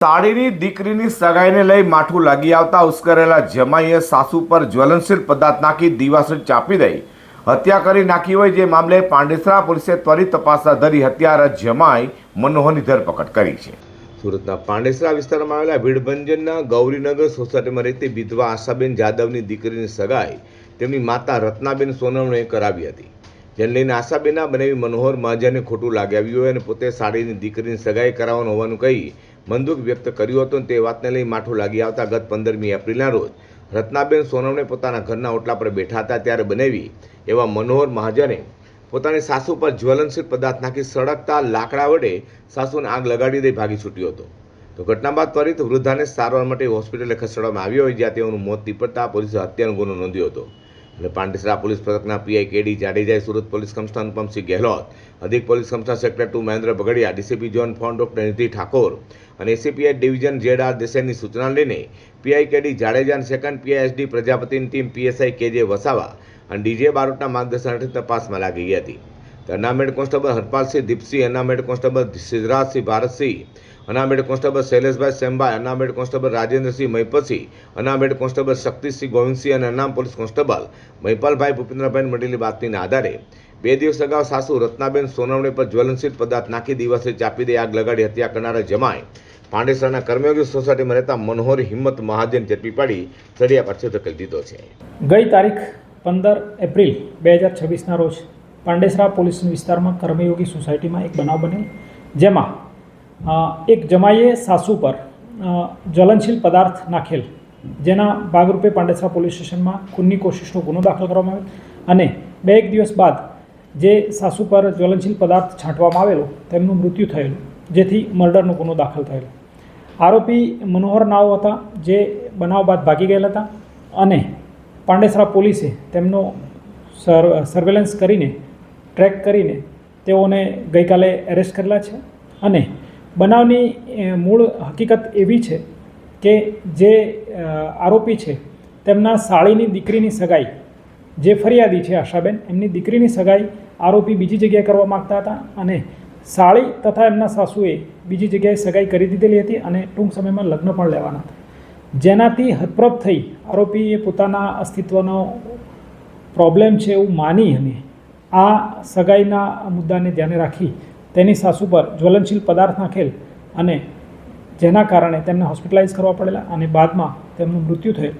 સાડીની દીકરીની સગાઈને લઈ માઠું લાગી આવતા ઉશ્કેરેલા જમાઈએ સાસુ પર જ્વલનશીલ પદાર્થ નાખી દીવાસળી ચાપી દઈ હત્યા કરી નાખી હોય જે મામલે પાંડેસરા પોલીસે ત્વરિત તપાસ હાથ ધરી હત્યારા જમાઈ મનોહરની ધરપકડ કરી છે। સુરતના પાંડેસરા વિસ્તારમાં આવેલા ભીડભંજનના ગૌરીનગર સોસાયટીમાં રહેતી વિધવા આશાબેન જાદવની દીકરીની સગાઈ તેમની માતા રત્નાબેન સોનવણેએ કરાવી હતી, જેને લઈને આશાબેનના બનેવી મનોહર મહાજનને ખોટું લાગી આવ્યું હોય અને પોતે સાડીની દીકરીની સગાઈ કરાવવાનું હોવાનું કહી મનદુખ વ્યક્ત કર્યું હતું। તે વાતને લઈ માઠું લાગી આવતા ગત 15મી એપ્રિલના રોજ રત્નાબેન સોનવણે પોતાના ઘરના ઓટલા પર બેઠા હતા ત્યારે બનેવી એવા મનોહર મહાજને પોતાની સાસુ પર જ્વલનશીલ પદાર્થ નાખી સળગતા લાકડા વડે સાસુને આગ લગાડી દઈ ભાગી છૂટ્યો હતો। તો ઘટના બાદ ત્વરિત વૃદ્ધાને સારવાર માટે હોસ્પિટલે ખસેડવામાં આવ્યો હોય, જ્યાં તેઓનું મોત નીપજતા પોલીસે હત્યાનો ગુનો નોંધ્યો હતો અને પાંડેસરા પોલીસ પથકના પીઆઈ કેડી જાડેજાએ, સુરત પોલીસ કમિશનર અનુપમસિંહ ગેહલોત, અધિક police commissioner sector 2 Mahendra Bagadiya, DCP zone 4 doctor Nidhi Thakor અને એસીપીઆઈ ડિવિઝન જેડ.આર. દેસાઈની સૂચના લઈને પીઆઈ કેડી જાડેજા અને સેકન્ડ પીઆઈ એસડી પ્રજાપતિની ટીમ પીએસઆઈ કેજે વસાવા અને ડીજે બારોટના માર્ગદર્શન હેઠળ તપાસમાં લાગી ગઈ હતી। Unarmed constable Harpalsinh Deepsinh, unarmed constable Siddharajsinh Bharatsinh, unarmed constable Shaileshbhai Sembhai, unarmed constable Rajendrasinh Mahipatsinh, unarmed constable Shaktisinh Govindsinh અને અનામ પોલીસ કોન્સ્ટેબલ મહિપાલભાઈ ભૂપેન્દ્રભાઈ મળેલી બાતમીના આધારે 2 દિવસ અગાઉ સાસુ રત્નાબેન સોનવણે પર જ્વલનશીલ પદાર્થ નાખી દીવાસળી ચાપી દઈ આગ લગાડી હત્યા કરનારા જમાઈ પાંડેસરાના કર્મયોગી સોસાયટીમાં રહેતા મનોહર હિંમત મહાજન ઝડપી પાડી સળિયા પાછળ ધકેલી દીધો છે। ગઈ તારીખ 15 એપ્રિલ 2026ના રોજ પાંડેસરા પોલીસ વિસ્તારમાં કર્મયોગી સોસાયટીમાં એક બનાવ બનેલ, જેમાં એક જમાઈએ સાસુ પર જ્વલનશીલ પદાર્થ નાખેલ, જેના ભાગરૂપે પાંડેસરા પોલીસ સ્ટેશનમાં ખૂનની કોશિશનો ગુનો દાખલ કરવામાં આવેલ અને 2 દિવસ બાદ જે સાસુ પર જ્વલનશીલ પદાર્થ છાંટવામાં આવેલો તેમનું મૃત્યુ થયેલું, જેથી મર્ડરનો ગુનો દાખલ થયેલો। આરોપી મનોહર નાઓ હતા, જે બનાવ બાદ ભાગી ગયેલા હતા અને પાંડેસરા પોલીસે તેમનો સર્વેલન્સ કરીને ટ્રેક કરીને તેઓને ગઈકાલે એરેસ્ટ કરેલા છે અને બનાવની મૂળ હકીકત એવી છે કે જે આરોપી છે તેમના સાળીની દીકરીની સગાઈ, જે ફરિયાદી છે આશાબેન, એમની દીકરીની સગાઈ આરોપી બીજી જગ્યાએ કરવા માગતા હતા અને સાળી તથા એમના સાસુએ બીજી જગ્યાએ સગાઈ કરી દીધેલી હતી અને ટૂંક સમયમાં લગ્ન પણ લેવાના હતા, જેનાથી હતપ્રભ થઈ આરોપીએ પોતાના અસ્તિત્વનો પ્રોબ્લેમ છે એવું માની અને આ સગાઈના મુદ્દાને ધ્યાને રાખી તેની સાસુ પર જ્વલનશીલ પદાર્થ નાખેલ અને જેના કારણે તેમને હોસ્પિટલાઇઝ કરવા પડેલા અને બાદમાં તેમનું મૃત્યુ થયેલ,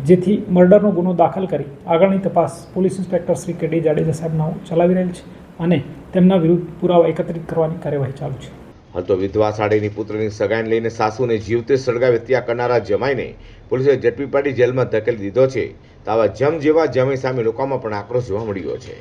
જેથી મર્ડરનો ગુનો દાખલ કરી આગળની તપાસ પોલીસ ઇન્સ્પેક્ટર શ્રી કેડી જાડેજા સાહેબના ચલાવી રહેલ છે અને તેમના વિરુદ્ધ પુરાવા એકત્રિત કરવાની કાર્યવાહી ચાલુ છે। હાલ તો વિધવા સાડીની પુત્રની સગાઈને લઈને સાસુને જીવતે સળગાવી હત્યા કરનારા જમાઈને પોલીસે ઝડપી પાડી જેલમાં ધકેલી દીધો છે। તો આવા જમ જેવા જમાઈ સામે લોકોમાં પણ આક્રોશ જોવા મળ્યો છે।